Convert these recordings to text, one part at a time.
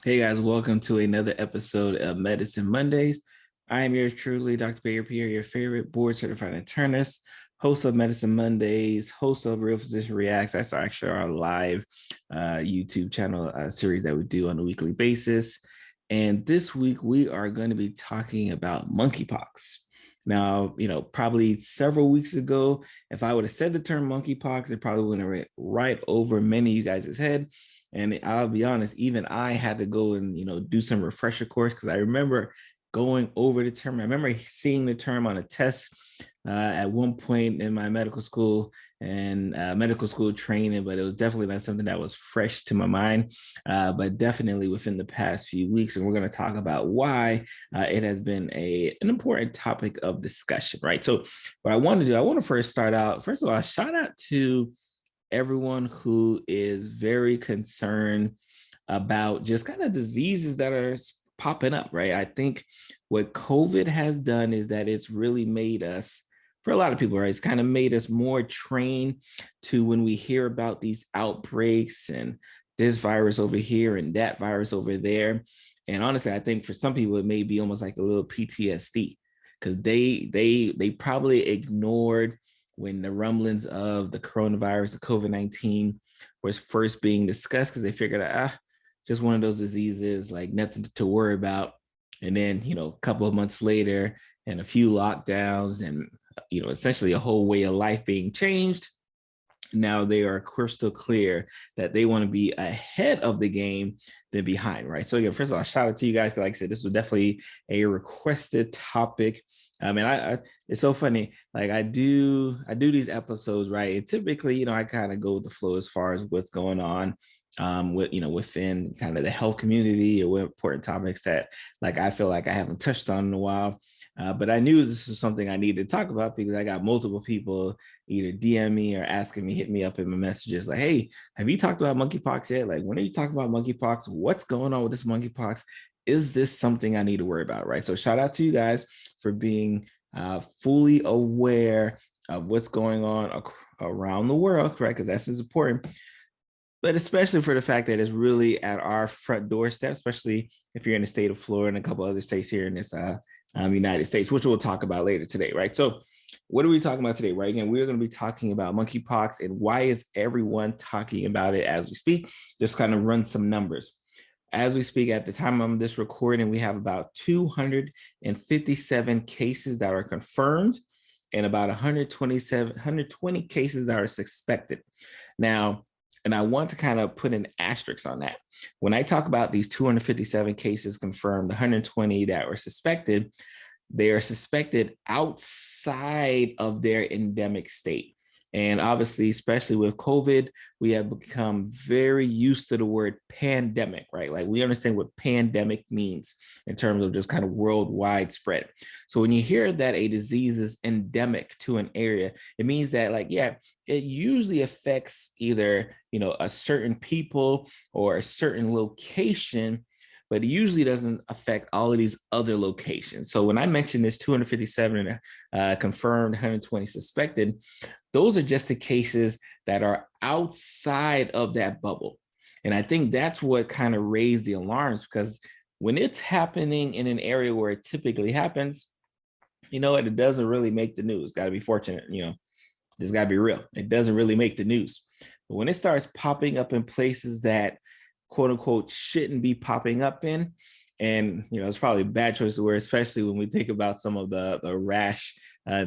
Hey guys, welcome to another episode of Medicine Mondays. I am yours truly, Dr. Pierre, your favorite board certified internist, host of Medicine Mondays, host of Real Physician Reacts. That's actually our live YouTube channel series that we do on a weekly basis. And this week we are going to be talking about monkeypox. Now, probably several weeks ago, if I would have said the term monkeypox, it probably would have went right over many of you guys' head. And I'll be honest, even I had to go and do some refresher course because I remember going over the term. I remember seeing the term on a test at one point in my medical school and medical school training, but it was definitely not something that was fresh to my mind. But definitely within the past few weeks, and we're going to talk about why it has been an important topic of discussion, right? So, what I want to do, I want to first start out. First of all, shout out to everyone who is very concerned about just kind of diseases that are popping up, right? I think what COVID has done is that it's really made us, for a lot of people, right, it's kind of made us more trained to when we hear about these outbreaks and this virus over here and that virus over there. And honestly, I think for some people, it may be almost like a little PTSD because they probably ignored when the rumblings of the coronavirus, the COVID-19 was first being discussed because they figured out, just one of those diseases, like nothing to worry about. And then, a couple of months later and a few lockdowns and, essentially a whole way of life being changed. Now they are crystal clear that they want to be ahead of the game than behind, right? So again, first of all, shout out to you guys. Like I said, this was definitely a requested topic. I it's so funny. Like I do these episodes, right? And typically, I kind of go with the flow as far as what's going on within kind of the health community or important topics that like I feel like I haven't touched on in a while. But I knew this was something I needed to talk about because I got multiple people either DM me or asking me, hit me up in my messages like, hey, have you talked about monkeypox yet? Like, when are you talking about monkeypox? What's going on with this monkeypox? Is this something I need to worry about, right? So shout out to you guys for being fully aware of what's going on around the world, right? Because that's as important. But especially for the fact that it's really at our front doorstep, especially if you're in the state of Florida and a couple other states here in this United States, which we'll talk about later today, right? So what are we talking about today, right? Again, we're going to be talking about monkeypox and why is everyone talking about it as we speak. Just kind of run some numbers. As we speak, at the time of this recording, we have about 257 cases that are confirmed and about 120 cases that are suspected. Now, and I want to kind of put an asterisk on that. When I talk about these 257 cases confirmed, 120 that were suspected, they are suspected outside of their endemic state. And obviously, especially with COVID, we have become very used to the word pandemic, right? Like we understand what pandemic means in terms of just kind of worldwide spread. So when you hear that a disease is endemic to an area, it means that like, yeah, it usually affects either, a certain people or a certain location, but it usually doesn't affect all of these other locations. So when I mentioned this 257 confirmed, 120 suspected, those are just the cases that are outside of that bubble. And I think that's what kind of raised the alarms because when it's happening in an area where it typically happens, it doesn't really make the news. Got to be fortunate, just got to be real. It doesn't really make the news. But when it starts popping up in places that quote unquote shouldn't be popping up in, and it's probably a bad choice of word, especially when we think about some of the rash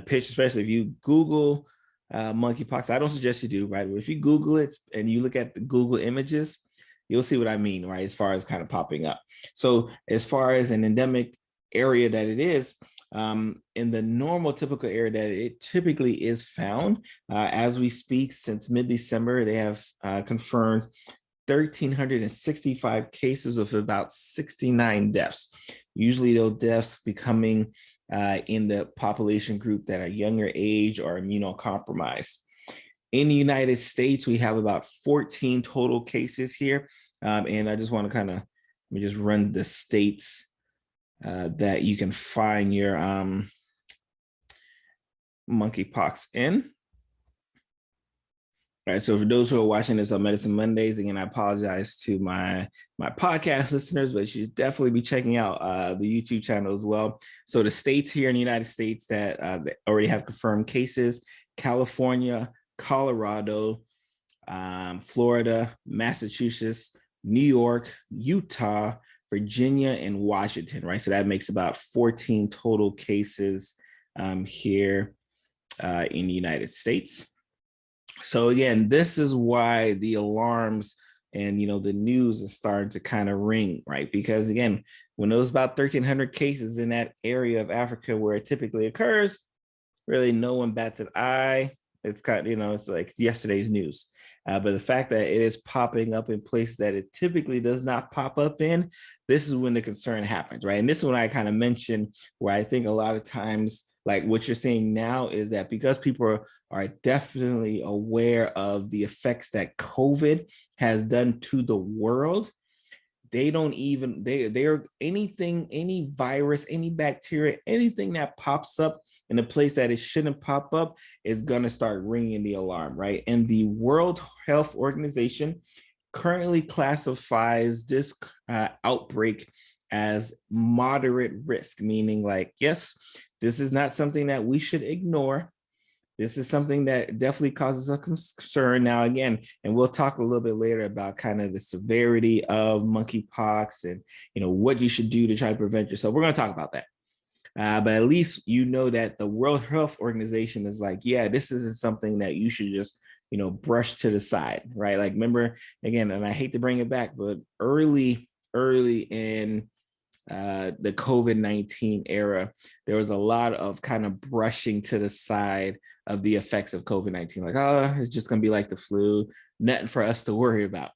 pitch, especially if you Google monkeypox. I don't suggest you do, right? But if you Google it and you look at the Google images, you'll see what I mean, right? As far as kind of popping up. So as far as an endemic area that it is, in the normal typical area that it typically is found, as we speak, since mid-December, they have confirmed 1,365 cases with about 69 deaths. Usually those deaths becoming in the population group that are younger age or immunocompromised. In the United States, we have about 14 total cases here. And I just want to kind of, let me just run the states that you can find your monkeypox in. All right, so for those who are watching this on Medicine Mondays, again, I apologize to my podcast listeners, but you should definitely be checking out the YouTube channel as well. So the states here in the United States that already have confirmed cases: California, Colorado, Florida, Massachusetts, New York, Utah, Virginia, and Washington, right? So that makes about 14 total cases here in the United States. So again, this is why the alarms and the news is starting to kind of ring, right? Because again, when there was about 1,300 cases in that area of Africa where it typically occurs, really no one bats an eye. It's kind of, it's like yesterday's news. But the fact that it is popping up in places that it typically does not pop up in, this is when the concern happens, right? And this is when I kind of mentioned where I think a lot of times, like what you're seeing now is that because people are definitely aware of the effects that COVID has done to the world, they're anything, any virus, any bacteria, anything that pops up in a place that it shouldn't pop up is going to start ringing the alarm, right? And the World Health Organization currently classifies this outbreak as moderate risk, meaning like, yes, this is not something that we should ignore. This is something that definitely causes a concern. Now, again, and we'll talk a little bit later about kind of the severity of monkeypox and what you should do to try to prevent yourself. We're going to talk about that. But at least that the World Health Organization is like, yeah, this isn't something that you should just brush to the side, right? Like, remember, again, and I hate to bring it back, but early in the COVID-19 era, there was a lot of kind of brushing to the side of the effects of COVID-19. Like, oh, it's just going to be like the flu, nothing for us to worry about.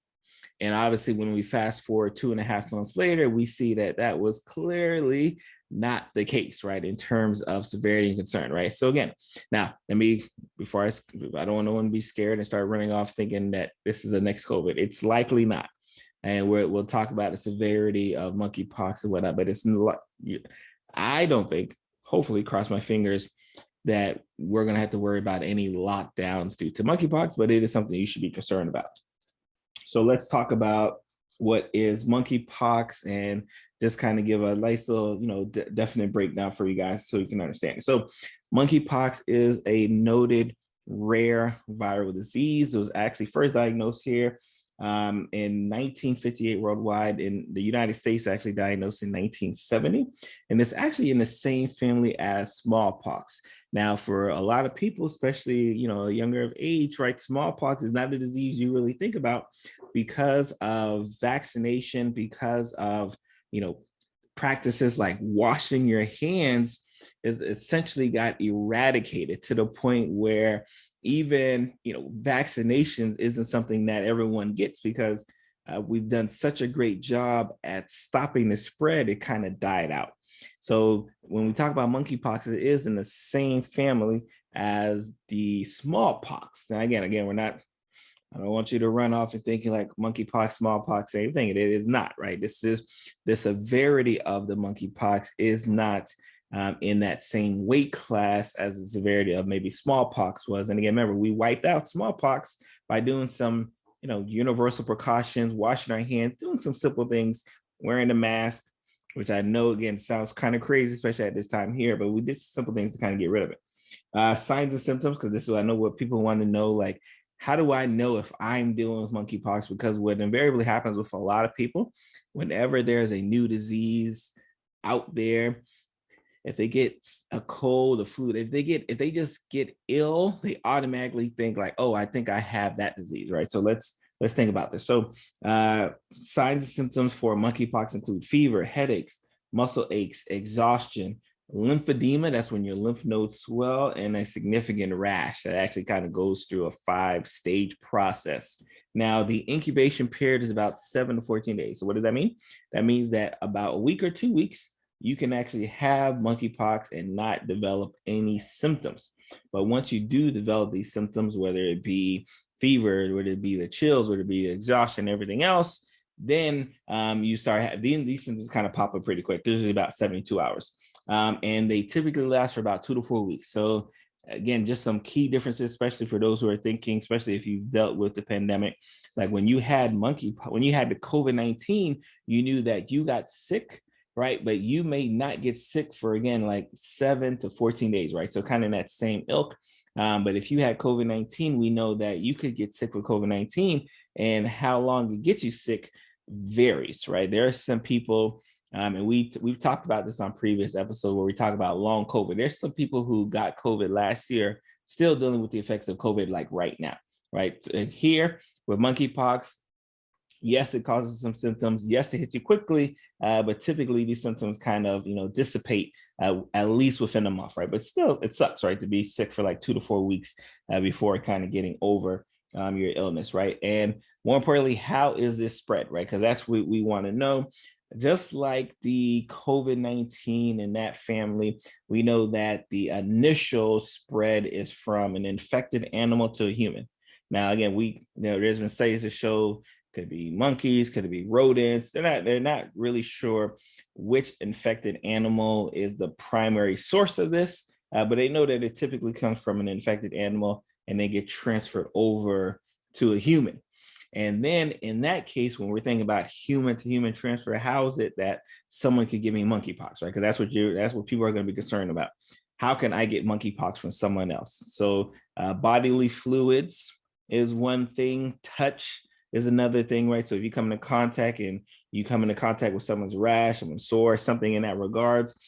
And obviously, when we fast forward 2.5 months later, we see that that was clearly not the case, right, in terms of severity and concern, right? So again, now before I don't want no one to be scared and start running off thinking that this is the next COVID. It's likely not. And we'll talk about the severity of monkeypox and whatnot, but I don't think, hopefully, cross my fingers, that we're going to have to worry about any lockdowns due to monkeypox, but it is something you should be concerned about. So let's talk about what is monkeypox and just kind of give a nice little, definite breakdown for you guys so you can understand it. So monkeypox is a noted rare viral disease. It was actually first diagnosed here in 1958 worldwide. In the United States, actually diagnosed in 1970. And it's actually in the same family as smallpox. Now, for a lot of people, especially, younger of age, right, smallpox is not a disease you really think about because of vaccination, because of, practices like washing your hands is essentially got eradicated to the point where even, vaccinations isn't something that everyone gets because we've done such a great job at stopping the spread, it kind of died out. So when we talk about monkeypox, it is in the same family as the smallpox. Now, again, I don't want you to run off and thinking like monkeypox, smallpox, same thing. It is not, right? The severity of the monkeypox is not in that same weight class as the severity of maybe smallpox was. And again, remember, we wiped out smallpox by doing some, universal precautions, washing our hands, doing some simple things, wearing a mask, which I know, again, sounds kind of crazy, especially at this time here, but we did simple things to kind of get rid of it. Signs and symptoms, because this is, I know what people want to know, like, how do I know if I'm dealing with monkeypox? Because what invariably happens with a lot of people, whenever there's a new disease out there, if they get a cold, a flu, if they just get ill, they automatically think like, oh, I think I have that disease, right? So let's think about this. So signs and symptoms for monkeypox include fever, headaches, muscle aches, exhaustion, lymphedema, that's when your lymph nodes swell, and a significant rash that actually kind of goes through a 5-stage process. Now, the incubation period is about 7 to 14 days. So what does that mean? That means that about a week or 2 weeks, you can actually have monkeypox and not develop any symptoms. But once you do develop these symptoms, whether it be fever, whether it be the chills, whether it be the exhaustion, everything else, then you start having these symptoms kind of pop up pretty quick. Usually about 72 hours. And they typically last for about 2 to 4 weeks. So again, just some key differences, especially for those who are thinking, especially if you've dealt with the pandemic. Like when you had when you had the COVID-19, you knew that you got sick, right? But you may not get sick for, again, like 7 to 14 days, right? So kind of that same ilk. But if you had COVID-19, we know that you could get sick with COVID-19, and how long it gets you sick varies, right? There are some people, and we've talked about this on previous episodes where we talk about long COVID. There's some people who got COVID last year still dealing with the effects of COVID like right now, right? And here with monkeypox, yes, it causes some symptoms. Yes, it hits you quickly, but typically these symptoms kind of, dissipate at least within a month, right? But still, it sucks, right, to be sick for like 2 to 4 weeks before kind of getting over your illness, right? And more importantly, how is this spread, right? Because that's what we want to know. Just like the COVID-19 in that family, we know that the initial spread is from an infected animal to a human. Now, again, there's been studies that show could be monkeys, could it be rodents. They're not really sure which infected animal is the primary source of this, but they know that it typically comes from an infected animal and they get transferred over to a human. And then in that case, when we're thinking about human to human transfer, how is it that someone could give me monkeypox, right? Because that's what people are going to be concerned about. How can I get monkeypox from someone else? So bodily fluids is one thing. Touch is another thing, right? So if you come into contact with someone's rash, someone's sore, something in that regards,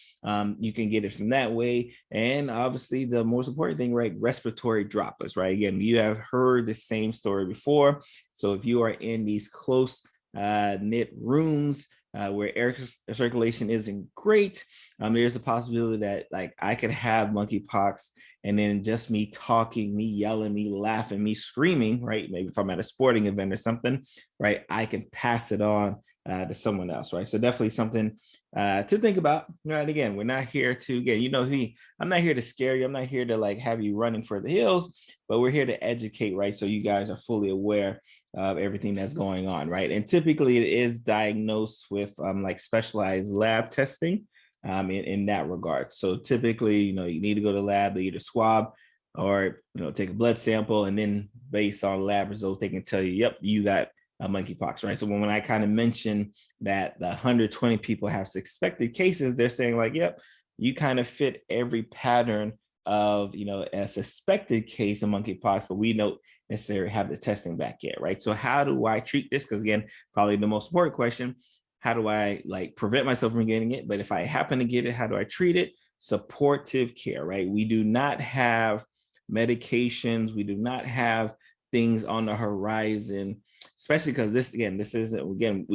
you can get it from that way. And obviously the most important thing, right? Respiratory droplets, right? Again, you have heard the same story before. So if you are in these close knit rooms where air circulation isn't great, there's a possibility that like I could have monkeypox, and then just me talking, me yelling, me laughing, me screaming, right? Maybe if I'm at a sporting event or something, right? I can pass it on to someone else, right? So definitely something to think about. Right? Again, we're not here to I'm not here to scare you. I'm not here to like have you running for the hills, but we're here to educate, right? So you guys are fully aware of everything that's going on, right? And typically it is diagnosed with like specialized lab testing in that regard. So typically, you need to go to the lab, they either swab or, take a blood sample, and then based on lab results, they can tell you, yep, you got monkeypox, right? So when I kind of mentioned that the 120 people have suspected cases, they're saying like, yep, you kind of fit every pattern of, a suspected case of monkeypox, but we don't necessarily have the testing back yet, right? So how do I treat this? Because again, probably the most important question, how do I like prevent myself from getting it? But if I happen to get it, how do I treat it? Supportive care, right? We do not have medications. We do not have things on the horizon, especially because this isn't, again,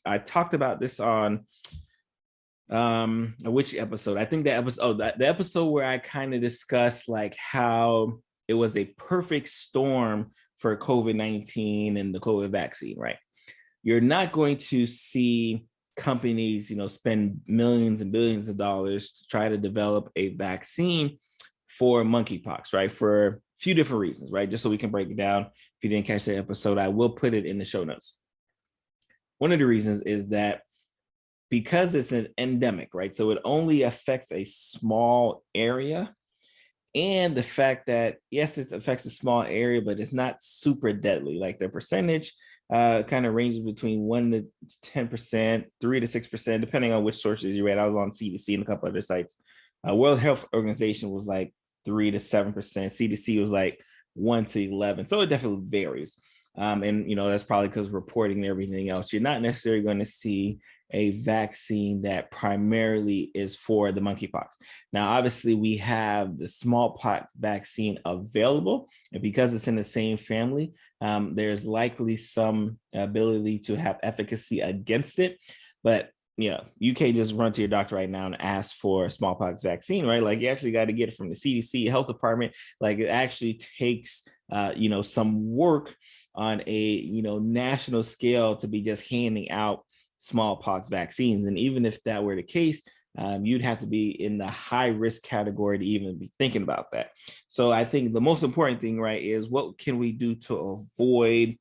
I talked about this on which episode? I think the episode where I kind of discussed like how it was a perfect storm for COVID-19 and the COVID vaccine, right? You're not going to see companies, spend millions and billions of dollars to try to develop a vaccine for monkeypox, right? For a few different reasons, right? Just so we can break it down. If you didn't catch that episode, I will put it in the show notes. One of the reasons is that because it's an endemic, right? So it only affects a small area. And the fact that, yes, it affects a small area, but it's not super deadly. Like the percentage kind of ranges between 1 to 10%, 3 to 6%, depending on which sources you read. I was on CDC and a couple other sites. World Health Organization was like 3 to 7%. CDC was like 1 to 11. So it definitely varies. And, that's probably because reporting and everything else. You're not necessarily going to see a vaccine that primarily is for the monkeypox. Now, obviously, we have the smallpox vaccine available, and because it's in the same family, there's likely some ability to have efficacy against it. But you can't just run to your doctor right now and ask for a smallpox vaccine, right? Like you actually got to get it from the CDC health department. Like it actually takes, some work on a, national scale to be just handing out smallpox vaccines. And even if that were the case, you'd have to be in the high risk category to even be thinking about that. So I think the most important thing, right, is what can we do to avoid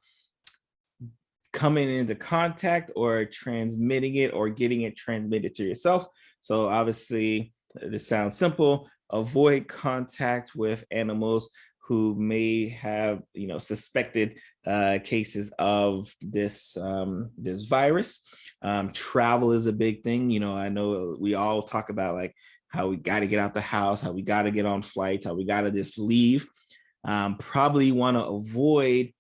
coming into contact or transmitting it or getting it transmitted to yourself. So obviously this sounds simple, avoid contact with animals who may have, suspected cases of this virus. Travel is a big thing. I know we all talk about like how we got to get out the house, how we got to get on flights, how we got to just leave. Probably want to avoid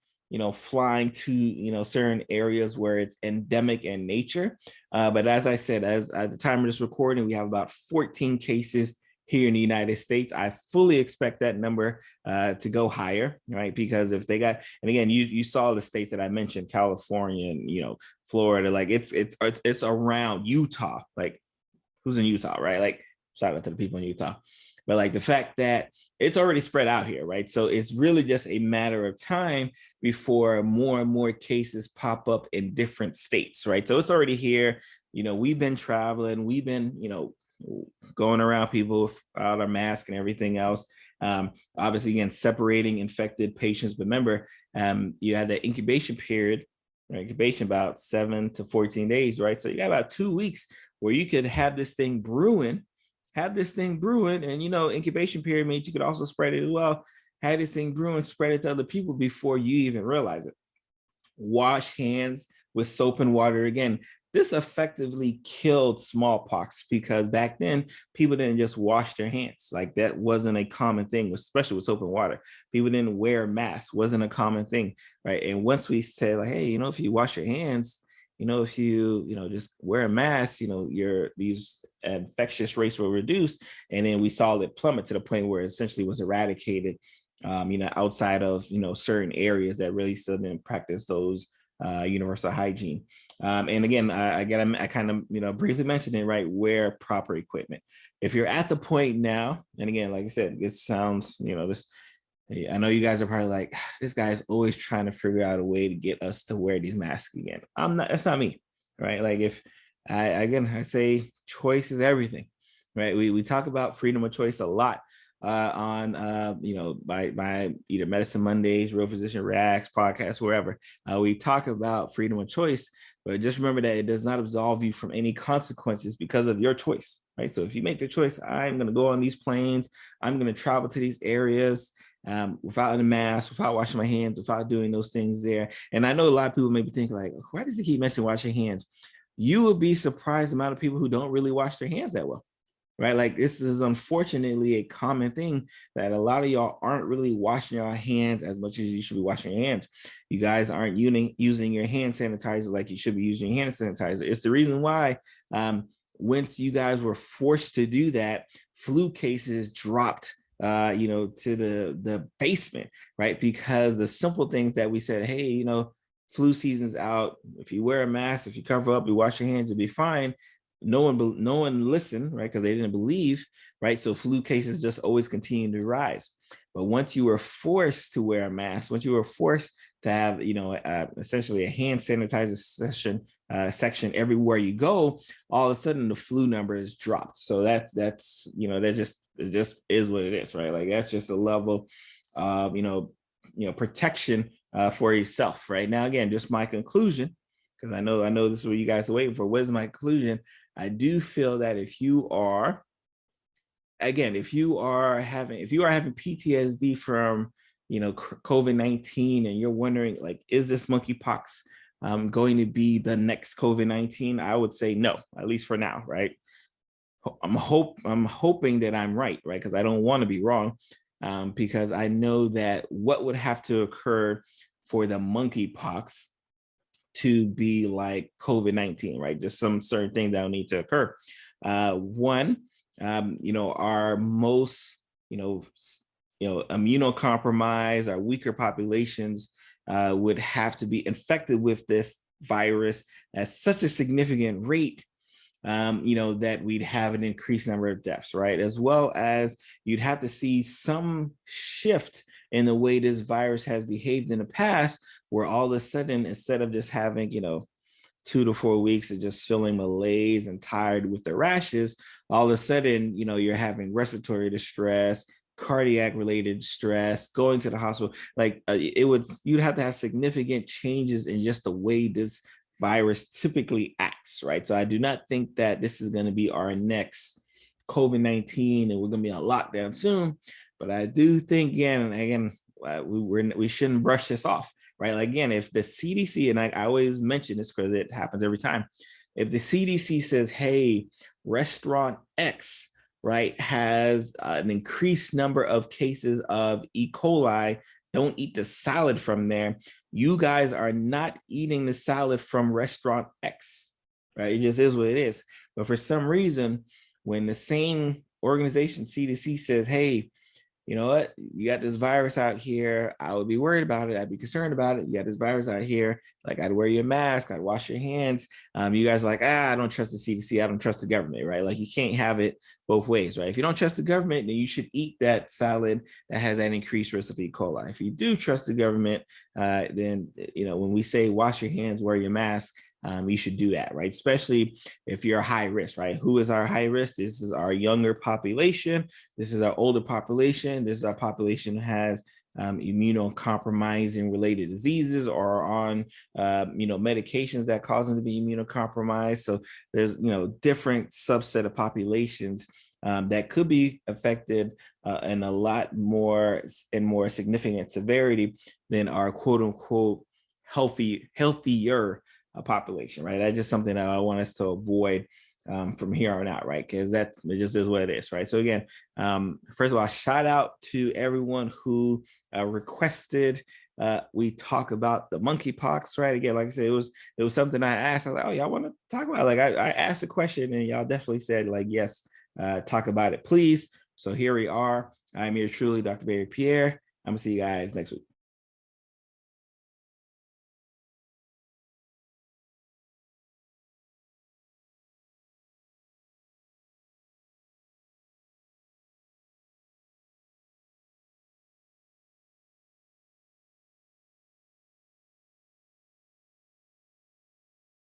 flying to certain areas where it's endemic in nature. But as I said, as at the time of this recording, we have about 14 cases here in the United States. I fully expect that number to go higher, right? Because if they got, and again, you saw the states that I mentioned, California and Florida, like it's around Utah. Like, who's in Utah, right? Like, shout out to the people in Utah. But like the fact that it's already spread out here, right? So it's really just a matter of time before more and more cases pop up in different states, right? So it's already here. We've been traveling, we've been, going around people without a mask and everything else. Obviously, again, separating infected patients. But remember, you have that incubation period, right? Incubation about 7 to 14 days, right? So you got about 2 weeks where you could have this thing brewing, and incubation period means you could also spread it as well. Have this thing brewing, spread it to other people before you even realize it. Wash hands with soap and water. Again, this effectively killed smallpox because back then people didn't just wash their hands. Like, that wasn't a common thing, especially with soap and water. People didn't wear masks, wasn't a common thing, right? And once we said like, hey, if you wash your hands, if you just wear a mask, these infectious rates were reduced, and then we saw it plummet to the point where it essentially was eradicated. Outside of certain areas that really still didn't practice those universal hygiene. And again, I kind of briefly mentioned it, right? Wear proper equipment. If you're at the point now, and again, like I said, it sounds, this. I know you guys are probably like, this guy's always trying to figure out a way to get us to wear these masks again. I'm not. That's not me, right? Like, if I say choice is everything, right? We talk about freedom of choice a lot on by either Medicine Mondays, Real Physician Reacts, podcast, wherever. We talk about freedom of choice, but just remember that it does not absolve you from any consequences because of your choice, right? So if you make the choice, I'm going to go on these planes, I'm going to travel to these areas without a mask, without washing my hands, without doing those things there. And I know a lot of people may be thinking like, why does he keep mentioning washing hands? You would be surprised the amount of people who don't really wash their hands that well. Right? Like, this is unfortunately a common thing that a lot of y'all aren't really washing your hands as much as you should be washing your hands. You guys aren't using your hand sanitizer like you should be using your hand sanitizer. It's the reason why once you guys were forced to do that, flu cases dropped to the basement, right? Because the simple things that we said, hey, flu season's out. If you wear a mask, if you cover up, you wash your hands, you'll be fine. No one listened, right? Because they didn't believe, right? So flu cases just always continue to rise. But once you were forced to wear a mask, once you were forced to have, essentially a hand sanitizer section everywhere you go, all of a sudden the flu number is dropped. So that's it just is what it is, right? Like, that's just a level of protection for yourself, right? Now, again, just my conclusion, because I know this is what you guys are waiting for. What is my conclusion? I do feel that if you are having PTSD from COVID-19 and you're wondering like, is this monkeypox going to be the next COVID-19? I would say no, at least for now, right? I'm hoping that I'm right, because I don't want to be wrong, because I know that what would have to occur for the monkeypox to be like COVID-19, right? Just some certain things that will need to occur. One, our most, immunocompromised, our weaker populations would have to be infected with this virus at such a significant rate, that we'd have an increased number of deaths, right? As well as you'd have to see some shift in the way this virus has behaved in the past, where all of a sudden, instead of just having, 2 to 4 weeks of just feeling malaise and tired with the rashes, all of a sudden, you're having respiratory distress, cardiac related stress, going to the hospital. Like you'd have to have significant changes in just the way this virus typically acts, right? So I do not think that this is going to be our next COVID-19 and we're going to be on lockdown soon. But I do think, again, we shouldn't brush this off, right? Like, again, if the CDC, and I always mention this because it happens every time, if the CDC says, hey, restaurant X, right, has an increased number of cases of E. coli, don't eat the salad from there. You guys are not eating the salad from restaurant X, right? It just is what it is. But for some reason, when the same organization, CDC, says, hey, you know what, you got this virus out here, I would be worried about it, I'd be concerned about it, you got this virus out here, like, I'd wear your mask, I'd wash your hands. You guys are like, I don't trust the CDC, I don't trust the government, right? Like, you can't have it both ways, right? If you don't trust the government, then you should eat that salad that has that increased risk of E. coli. If you do trust the government, then, you know, when we say wash your hands, wear your mask, you should do that, right? Especially if you're high risk, right? Who is our high risk? This is our younger population. This is our older population. This is our population who has immunocompromising related diseases or on, medications that cause them to be immunocompromised. So there's, different subset of populations that could be affected in a lot more and more significant severity than our quote unquote healthier population, right? That's just something that I want us to avoid from here on out, right? Because it just is what it is, right? So again, first of all, shout out to everyone who requested we talk about the monkeypox, right? Again, like I said, it was something I asked. I was like, oh, y'all want to talk about it? Like I asked a question and y'all definitely said like, yes, talk about it, please. So here we are. I'm here truly, Dr. Pierre. I'm gonna see you guys next week.